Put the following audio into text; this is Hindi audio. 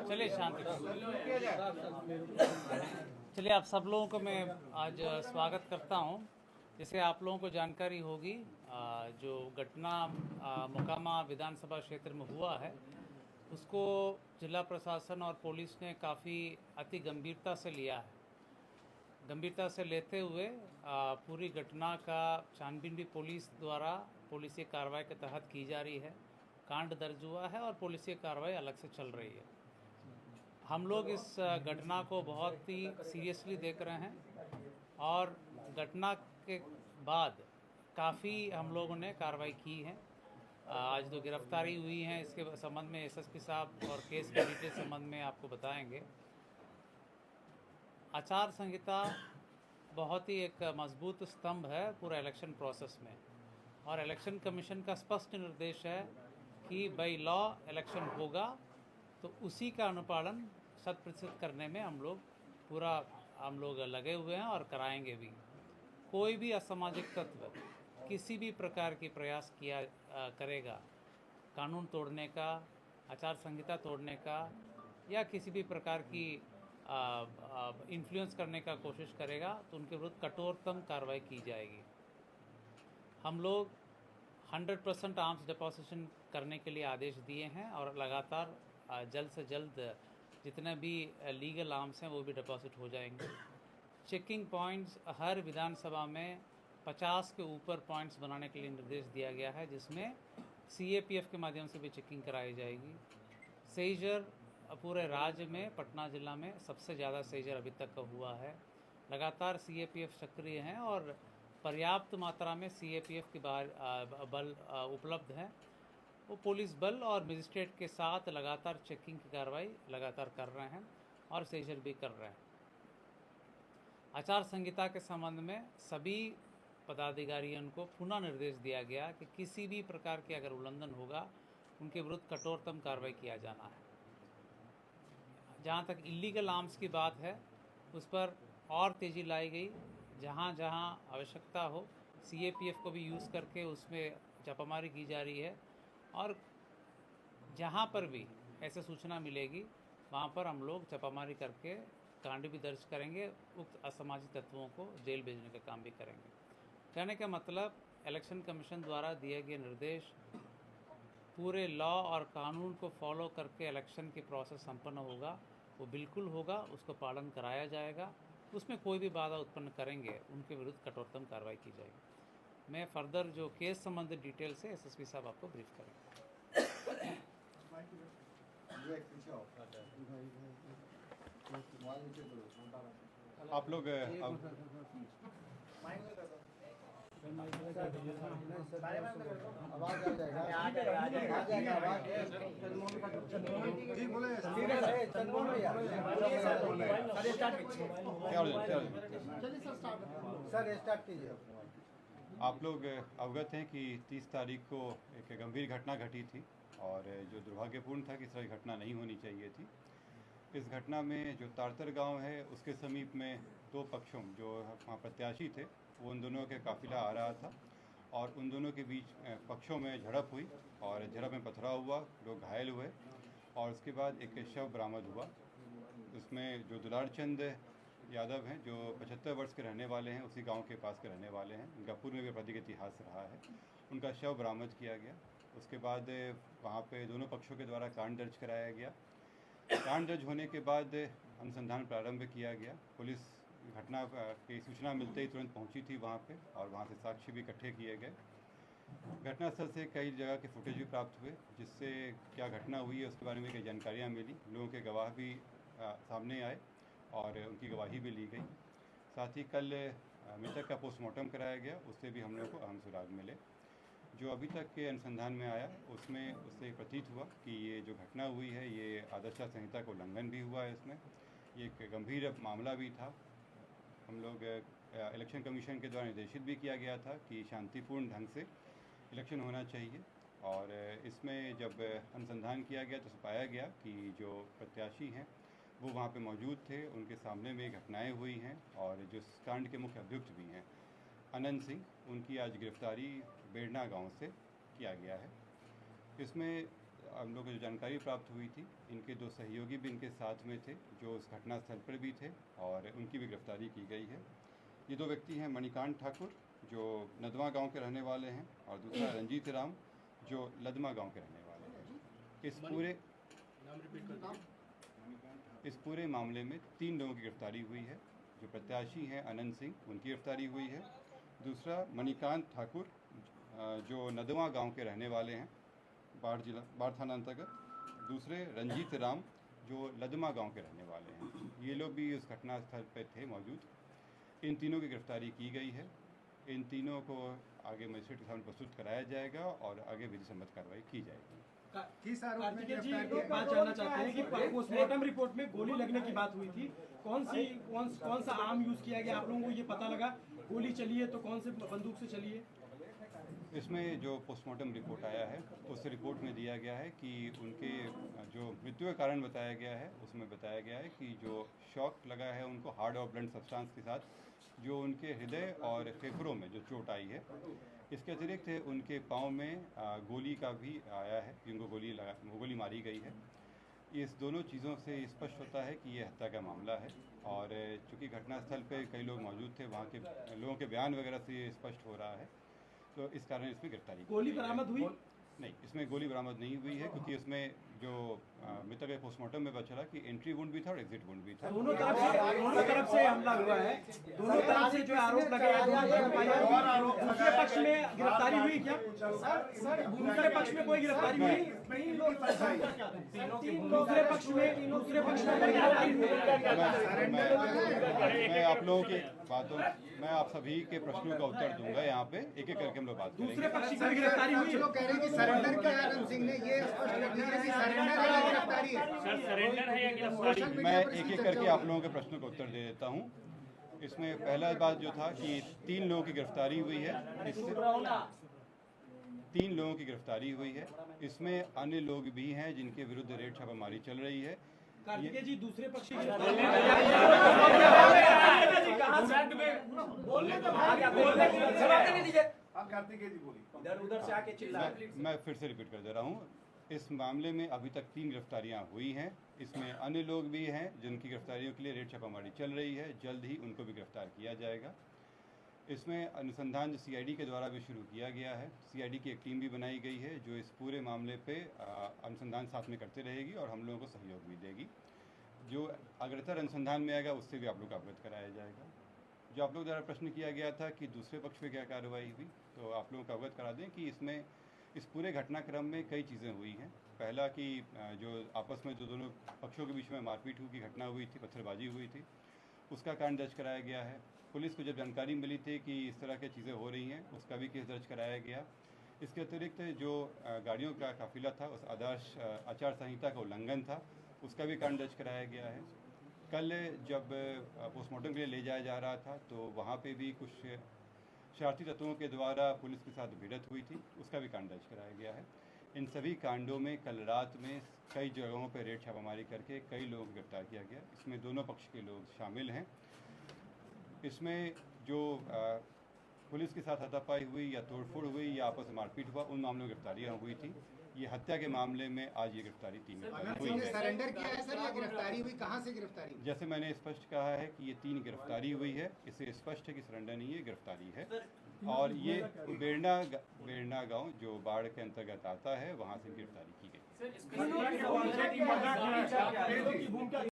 चलिए शांति। चलिए आप सब लोगों को मैं आज स्वागत करता हूं। जैसे आप लोगों को जानकारी होगी, जो घटना मोकामा विधानसभा क्षेत्र में हुआ है उसको जिला प्रशासन और पुलिस ने काफ़ी अति गंभीरता से लिया है। गंभीरता से लेते हुए पूरी घटना का छानबीन भी पुलिस द्वारा पुलिसी कार्रवाई के तहत की जा रही है। कांड दर्ज हुआ है और पुलिसी कार्रवाई अलग से चल रही है। हम लोग इस घटना को बहुत ही सीरियसली देख रहे हैं और घटना के बाद काफ़ी हम लोगों ने कार्रवाई की है। आज जो गिरफ्तारी हुई है इसके संबंध में एसएसपी साहब और केस के डिटेल संबंध में आपको बताएंगे। आचार संहिता बहुत ही एक मजबूत स्तंभ है पूरा इलेक्शन प्रोसेस में, और इलेक्शन कमीशन का स्पष्ट निर्देश है कि बाई लॉ इलेक्शन होगा तो उसी का अनुपालन 100% करने में हम लोग लगे हुए हैं और कराएंगे भी। कोई भी असामाजिक तत्व किसी भी प्रकार की प्रयास करेगा कानून तोड़ने का, आचार संहिता तोड़ने का या किसी भी प्रकार की इन्फ्लुएंस करने का कोशिश करेगा तो उनके विरुद्ध कठोरतम कार्रवाई की जाएगी। हम लोग 100% आर्म्स डिपोजिशन करने के लिए आदेश दिए हैं और लगातार जल्द से जल्द जितने भी लीगल आर्म्स हैं वो भी डिपॉजिट हो जाएंगे। चेकिंग पॉइंट्स हर विधानसभा में 50 के ऊपर पॉइंट्स बनाने के लिए निर्देश दिया गया है, जिसमें सीएपीएफ के माध्यम से भी चेकिंग कराई जाएगी। सेजर पूरे राज्य में पटना जिला में सबसे ज़्यादा सेजर अभी तक का हुआ है। लगातार सीएपीएफ सक्रिय हैं और पर्याप्त मात्रा में सीएपीएफ की बल उपलब्ध है। वो पुलिस बल और मजिस्ट्रेट के साथ लगातार चेकिंग की कार्रवाई लगातार कर रहे हैं और सेजर भी कर रहे हैं। आचार संहिता के संबंध में सभी पदाधिकारियों को पुनः निर्देश दिया गया कि किसी भी प्रकार के अगर उल्लंघन होगा उनके विरुद्ध कठोरतम कार्रवाई किया जाना है। जहाँ तक इलीगल आर्म्स की बात है उस पर और तेज़ी लाई गई। जहाँ जहाँ आवश्यकता हो सीएपीएफ को भी यूज़ करके उसमें छापामारी की जा रही है, और जहाँ पर भी ऐसे सूचना मिलेगी वहाँ पर हम लोग छापामारी करके कांड भी दर्ज करेंगे। उक्त असामाजिक तत्वों को जेल भेजने का काम भी करेंगे। कहने का मतलब इलेक्शन कमीशन द्वारा दिए गए निर्देश पूरे लॉ और कानून को फॉलो करके इलेक्शन की प्रोसेस संपन्न होगा, वो बिल्कुल होगा, उसको पालन कराया जाएगा। उसमें कोई भी बाधा उत्पन्न करेंगे उनके विरुद्ध कठोरतम कार्रवाई की जाएगी। मैं फर्दर जो केस संबंधित डिटेल से एसएसपी साहब आपको ब्रीफ करेंगे। आप लोग आप लोग अवगत हैं कि 30 तारीख को एक गंभीर घटना घटी थी और जो दुर्भाग्यपूर्ण था कि इस तरह की घटना नहीं होनी चाहिए थी। इस घटना में जो तारतर गांव है उसके समीप में दो पक्षों जो वहाँ प्रत्याशी थे वो उन दोनों के काफिला आ रहा था और उन दोनों के बीच पक्षों में झड़प हुई और झड़प में पथराव हुआ, लोग घायल हुए और उसके बाद एक शव बरामद हुआ। उसमें जो दुलार चंद यादव हैं जो 75 वर्ष के रहने वाले हैं, उसी गांव के पास के रहने वाले हैं, उनका पूर्व में भी आपराधिक इतिहास रहा है, उनका शव बरामद किया गया। उसके बाद वहाँ पे दोनों पक्षों के द्वारा कांड दर्ज कराया गया। कांड दर्ज होने के बाद अनुसंधान प्रारंभ किया गया। पुलिस घटना की सूचना मिलते ही तुरंत पहुंची थी वहाँ पे और वहाँ से साक्ष्य भी इकट्ठे किए गए। घटनास्थल से कई जगह के फुटेज भी प्राप्त हुए, जिससे क्या घटना हुई है उसके बारे में कई जानकारियाँ मिली। लोगों के गवाह भी सामने आए और उनकी गवाही भी ली गई। साथ ही कल मृतक का पोस्टमार्टम कराया गया, उससे भी हम लोगों को अहम सुराग मिले। जो अभी तक के अनुसंधान में आया उसमें उससे प्रतीत हुआ कि ये जो घटना हुई है ये आदर्श संहिता का उल्लंघन भी हुआ है। इसमें ये एक गंभीर मामला भी था। हम लोग इलेक्शन कमीशन के द्वारा निर्देशित भी किया गया था कि शांतिपूर्ण ढंग से इलेक्शन होना चाहिए, और इसमें जब अनुसंधान किया गया तो पाया गया कि जो प्रत्याशी हैं वो वहाँ पे मौजूद थे, उनके सामने में घटनाएं हुई हैं और जो कांड के मुख्य अभियुक्त भी हैं अनंत सिंह, उनकी आज गिरफ्तारी बेड़ना गांव से किया गया है। इसमें हम लोग को जो जानकारी प्राप्त हुई थी, इनके 2 सहयोगी भी इनके साथ में थे जो उस घटनास्थल पर भी थे और उनकी भी गिरफ्तारी की गई है। ये 2 व्यक्ति हैं मणिकांत ठाकुर जो नदवा गांव के रहने वाले हैं और दूसरा रंजीत राम जो लदमा गांव के रहने वाले हैं। इस पूरे मामले में 3 लोगों की गिरफ्तारी हुई है। जो प्रत्याशी हैं अनंत सिंह, उनकी गिरफ्तारी हुई है। दूसरा मणिकांत ठाकुर जो नदवा गांव के रहने वाले हैं, बाढ़ थाना अंतर्गत। दूसरे रंजीत राम जो लदमा गांव के रहने वाले हैं। ये लोग भी उस घटनास्थल पर थे मौजूद। इन तीनों की गिरफ्तारी की गई है। इन तीनों को आगे मजिस्ट्रेट के सामने प्रस्तुत कराया जाएगा और आगे विधि सम्मत कार्रवाई की जाएगी। कार्तिकेय जी एक बात जानना चाहते हैं कि पोस्टमार्टम रिपोर्ट में गोली लगने की बात हुई थी, कौन सा आर्म यूज किया गया, आप लोगों को ये पता लगा? गोली चली है तो कौन से बंदूक से चली है? इसमें जो पोस्टमार्टम रिपोर्ट आया है उस रिपोर्ट में दिया गया है कि उनके जो मृत्यु का कारण बताया गया है उसमें बताया गया है कि जो शॉक लगा है उनको हार्ड और ब्लंट सब्सटेंस के साथ जो उनके हृदय और फेफड़ों में जो चोट आई है। इसके अतिरिक्त उनके पाँव में गोली का भी आया है, जिनको गोली मारी गई है। इस दोनों चीज़ों से स्पष्ट होता है कि ये हत्या का मामला है और चूँकि घटनास्थल पे कई लोग मौजूद थे, वहाँ के लोगों के बयान वगैरह से ये स्पष्ट हो रहा है, तो इस कारण इसमें गिरफ्तारी। गोली बरामद हुई? नहीं, इसमें गोली बरामद नहीं हुई है क्योंकि इसमें जो मृतक के पोस्टमार्टम में बचा कि एंट्री वुंड भी था और एग्जिट वुंड भी था। दोनों तरफ से हमला हुआ है, दोनों तरफ से जो आरोप लगे हैं, दूसरे पक्ष में गिरफ्तारी हुई क्या? दूसरे पक्ष में कोई गिरफ्तारी हुई? दूसरे पक्ष में गिरफ्तारी हुई? मैं आप लोगों की बातों, मैं आप सभी के प्रश्नों का उत्तर दूंगा। यहाँ पे एक एक करके हम लोग बात करेंगे। दूसरे पक्ष की गिरफ्तारी हुई? लोग कह रहे हैं कि सरेंडर किया है अनंत सिंह ने, ये स्पष्ट कर दीजिए कि सरेंडर है या गिरफ्तारी है? सर सरेंडर है या गिरफ्तारी? मैं एक एक करके आप लोगों के प्रश्नों का उत्तर दे देता हूँ। इसमें पहला बात जो था कि 3 लोगों की गिरफ्तारी हुई है। इससे 3 लोगों की गिरफ्तारी हुई है। इसमें अन्य लोग भी हैं जिनके विरुद्ध रेड छापामारी चल रही है। कार्तिकेय जी दूसरे पक्ष उधर से आके चिल्ला। मैं फिर से रिपीट कर दे रहा हूँ। इस मामले में अभी तक 3 गिरफ्तारियां हुई हैं। इसमें अन्य लोग भी हैं जिनकी गिरफ्तारियों के लिए रेड छापामारी चल रही है। जल्द ही उनको भी गिरफ्तार किया जाएगा। इसमें अनुसंधान जो CID के द्वारा भी शुरू किया गया है, CID की एक टीम भी बनाई गई है जो इस पूरे मामले पे अनुसंधान साथ में करते रहेगी और हम लोगों को सहयोग भी देगी। जो अग्रतर अनुसंधान में आएगा उससे भी आप लोग को अवगत कराया जाएगा। जो आप लोग द्वारा प्रश्न किया गया था कि दूसरे पक्ष पे क्या कार्रवाई हुई, तो आप लोगों को अवगत करा दें कि इसमें इस पूरे घटनाक्रम में कई चीज़ें हुई हैं। पहला कि जो आपस में जो दोनों पक्षों के बीच में मारपीट की घटना हुई थी, पत्थरबाजी हुई थी, उसका कारण दर्ज कराया गया है। पुलिस को जब जानकारी मिली थी कि इस तरह की चीज़ें हो रही हैं, उसका भी केस दर्ज कराया गया। इसके अतिरिक्त जो गाड़ियों का काफिला था उस आदर्श आचार संहिता का उल्लंघन था, उसका भी कारण दर्ज कराया गया है। कल जब पोस्टमार्टम के लिए ले जाया जा रहा था तो वहाँ पे भी कुछ शरारती तत्वों के द्वारा पुलिस के साथ भिड़ंत हुई थी, उसका भी कांड दर्ज कराया गया है। इन सभी कांडों में कल रात में कई जगहों पर रेड छापामारी करके कई लोगों को गिरफ्तार किया गया। इसमें दोनों पक्ष के लोग शामिल हैं। इसमें जो पुलिस के साथ हाथापाई हुई या तोड़फोड़ हुई या आपस में मारपीट हुआ, उन मामलों में गिरफ्तारियाँ हुई थी। ये हत्या के मामले में आज ये गिरफ्तारी 3 हुई है। सरेंडर किया है सर या गिरफ्तारी हुई? कहाँ से गिरफ्तारी हुई? जैसे मैंने स्पष्ट कहा है कि ये 3 गिरफ्तारी हुई है, इससे स्पष्ट है कि सरेंडर नहीं है, गिरफ्तारी है। और ये बेरना गांव जो बाढ़ के अंतर्गत आता है, वहाँ से गिरफ्तारी की गई।